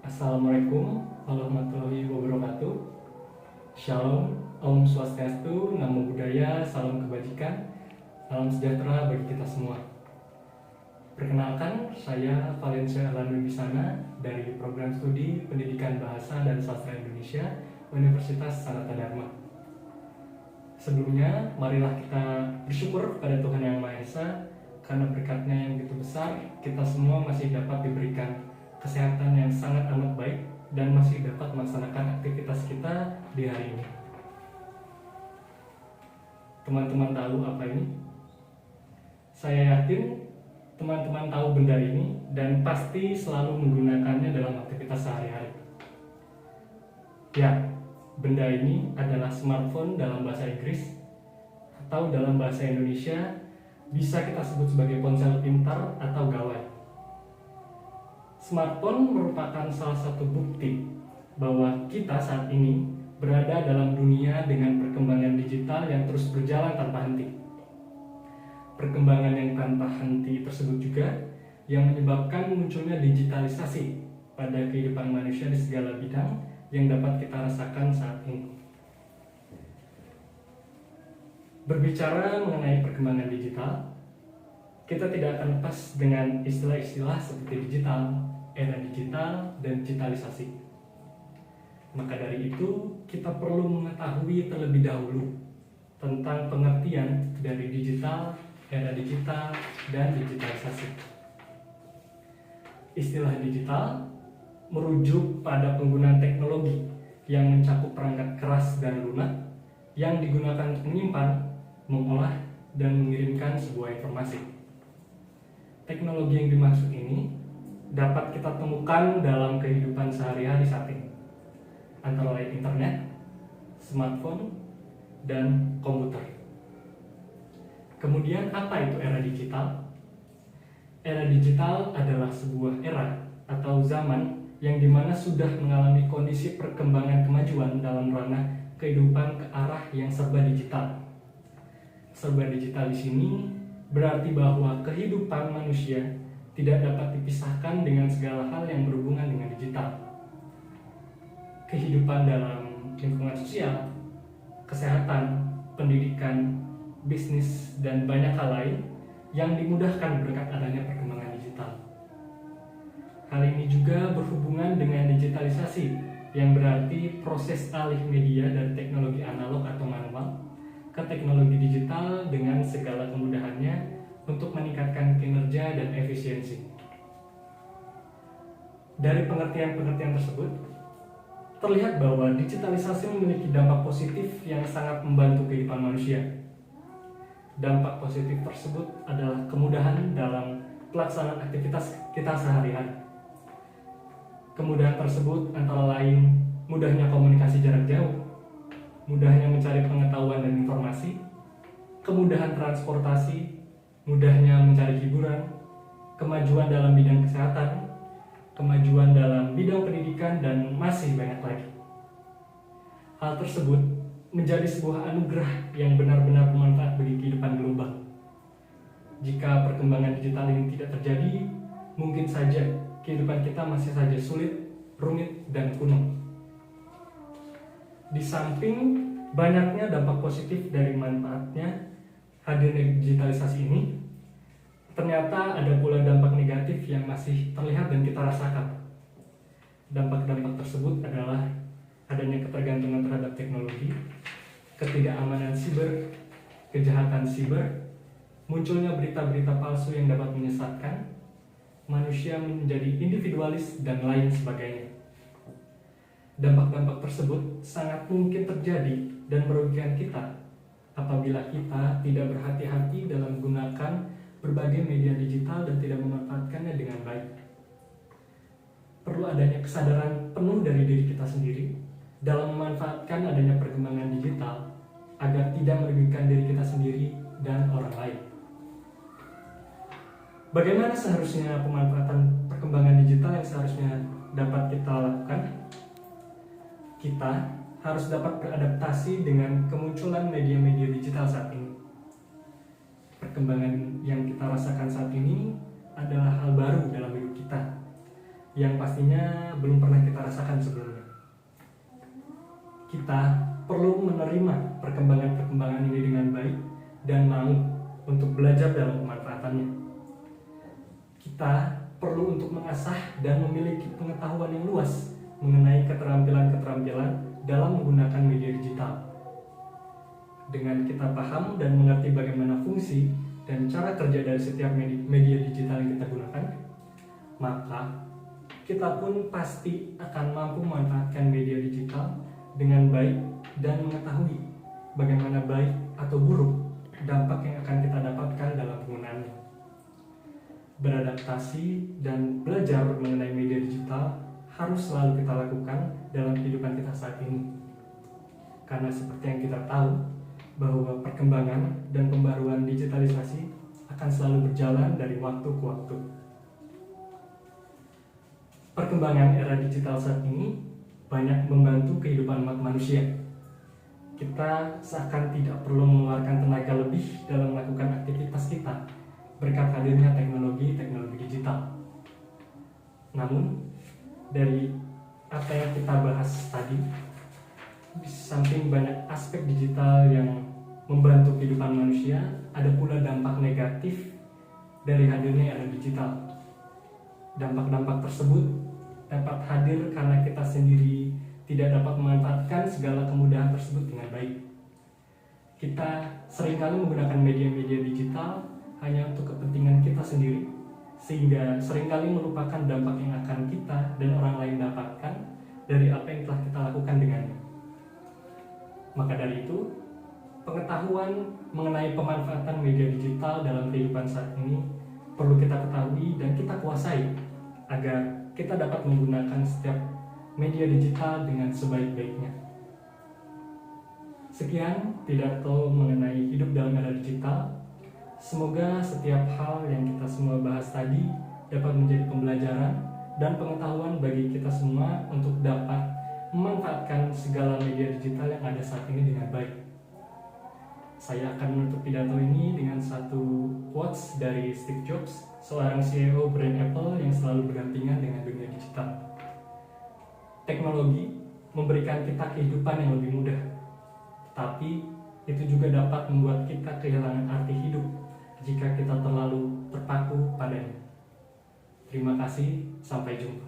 Assalamualaikum warahmatullahi wabarakatuh. Shalom, Om Swastiastu, Namo Buddhaya, Salam Kebajikan, Salam Sejahtera bagi kita semua. Perkenalkan, saya Valencia Erlanda Bisana dari Program Studi Pendidikan Bahasa dan Sastra Indonesia, Universitas Sanata Dharma. Sebelumnya, marilah kita bersyukur kepada Tuhan Yang Maha Esa, karena berkat-Nya yang begitu besar, kita semua masih dapat diberikan kesehatan yang sangat amat baik dan masih dapat melaksanakan aktivitas kita di hari ini. Teman-teman tahu apa ini? Saya yakin teman-teman tahu benda ini dan pasti selalu menggunakannya dalam aktivitas sehari-hari. Ya, benda ini adalah smartphone dalam bahasa Inggris, atau dalam bahasa Indonesia bisa kita sebut sebagai ponsel pintar atau gawai. Smartphone merupakan salah satu bukti bahwa kita saat ini berada dalam dunia dengan perkembangan digital yang terus berjalan tanpa henti. Perkembangan yang tanpa henti tersebut juga yang menyebabkan munculnya digitalisasi pada kehidupan manusia di segala bidang yang dapat kita rasakan saat ini. Berbicara mengenai perkembangan digital, kita tidak akan lepas dengan istilah-istilah seperti digital, era digital, dan digitalisasi. Maka dari itu, kita perlu mengetahui terlebih dahulu tentang pengertian dari digital, era digital, dan digitalisasi. Istilah digital merujuk pada penggunaan teknologi yang mencakup perangkat keras dan lunak yang digunakan untuk menyimpan, mengolah, dan mengirimkan sebuah informasi. Teknologi yang dimaksud ini dapat kita temukan dalam kehidupan sehari-hari saat ini, antara lain internet, smartphone, dan komputer. Kemudian apa itu era digital? Era digital adalah sebuah era atau zaman yang dimana sudah mengalami kondisi perkembangan kemajuan dalam ranah kehidupan ke arah yang serba digital. Serba digital di sini berarti bahwa kehidupan manusia tidak dapat dipisahkan dengan segala hal yang berhubungan dengan digital. Kehidupan dalam lingkungan sosial, kesehatan, pendidikan, bisnis, dan banyak hal lain yang dimudahkan berkat adanya perkembangan digital. Hal ini juga berhubungan dengan digitalisasi, yang berarti proses alih media dari teknologi analog atau manual ke teknologi digital dengan segala kemudahannya untuk meningkatkan kinerja dan efisiensi. Dari pengertian-pengertian tersebut, terlihat bahwa digitalisasi memiliki dampak positif yang sangat membantu kehidupan manusia. Dampak positif tersebut adalah kemudahan dalam pelaksanaan aktivitas kita sehari-hari. Kemudahan tersebut antara lain mudahnya komunikasi jarak jauh, mudahnya mencari pengetahuan dan informasi, kemudahan transportasi, mudahnya mencari hiburan, kemajuan dalam bidang kesehatan, kemajuan dalam bidang pendidikan, dan masih banyak lagi. Hal tersebut menjadi sebuah anugerah yang benar-benar bermanfaat bagi kehidupan global. Jika perkembangan digital ini tidak terjadi, mungkin saja kehidupan kita masih saja sulit, rumit, dan kuno. Di samping banyaknya dampak positif dari manfaatnya hadirnya digitalisasi ini, ternyata ada pula dampak negatif yang masih terlihat dan kita rasakan. Dampak-dampak tersebut adalah adanya ketergantungan terhadap teknologi, ketidakamanan siber, kejahatan siber, munculnya berita-berita palsu yang dapat menyesatkan, manusia menjadi individualis, dan lain sebagainya. Dampak-dampak tersebut sangat mungkin terjadi dan merugikan kita apabila kita tidak berhati-hati dalam menggunakan berbagai media digital dan tidak memanfaatkannya dengan baik. Perlu adanya kesadaran penuh dari diri kita sendiri dalam memanfaatkan adanya perkembangan digital agar tidak merugikan diri kita sendiri dan orang lain. Bagaimana seharusnya pemanfaatan perkembangan digital yang seharusnya dapat kita lakukan? Kita harus dapat beradaptasi dengan kemunculan media-media digital saat ini. Perkembangan yang kita rasakan saat ini adalah hal baru dalam hidup kita, yang pastinya belum pernah kita rasakan sebelumnya. Kita perlu menerima perkembangan-perkembangan ini dengan baik dan mau untuk belajar dalam pemanfaatannya. Kita perlu untuk mengasah dan memiliki pengetahuan yang luas mengenai keterampilan-keterampilan dalam menggunakan media digital. Dengan kita paham dan mengerti bagaimana fungsi dan cara kerja dari setiap media digital yang kita gunakan, maka kita pun pasti akan mampu memanfaatkan media digital dengan baik dan mengetahui bagaimana baik atau buruk dampak yang akan kita dapatkan dalam penggunaannya. Beradaptasi dan belajar mengenai media digital harus selalu kita lakukan dalam kehidupan kita saat ini. Karena seperti yang kita tahu, bahwa perkembangan dan pembaruan digitalisasi akan selalu berjalan dari waktu ke waktu. Perkembangan era digital saat ini banyak membantu kehidupan umat manusia. Kita seakan tidak perlu mengeluarkan tenaga lebih dalam melakukan aktivitas kita berkat hadirnya teknologi digital. Namun, dari apa yang kita bahas tadi, di samping banyak aspek digital yang membantu kehidupan manusia, ada pula dampak negatif dari hadirnya era digital. Dampak-dampak tersebut dapat hadir karena kita sendiri tidak dapat memanfaatkan segala kemudahan tersebut dengan baik. Kita seringkali menggunakan media-media digital hanya untuk kepentingan kita sendiri, sehingga seringkali melupakan dampak yang akan kita dan orang lain dapatkan dari apa yang telah kita lakukan dengannya. Maka dari itu, pengetahuan mengenai pemanfaatan media digital dalam kehidupan saat ini perlu kita ketahui dan kita kuasai agar kita dapat menggunakan setiap media digital dengan sebaik-baiknya. Sekian pidato mengenai hidup dalam era digital. Semoga setiap hal yang kita semua bahas tadi dapat menjadi pembelajaran dan pengetahuan bagi kita semua untuk dapat memanfaatkan segala media digital yang ada saat ini dengan baik. Saya akan menutup pidato ini dengan satu quotes dari Steve Jobs, seorang CEO brand Apple yang selalu berdampingan dengan dunia digital. Teknologi memberikan kita kehidupan yang lebih mudah, tapi itu juga dapat membuat kita kehilangan arti hidup jika kita terlalu terpaku padanya. Terima kasih, sampai jumpa.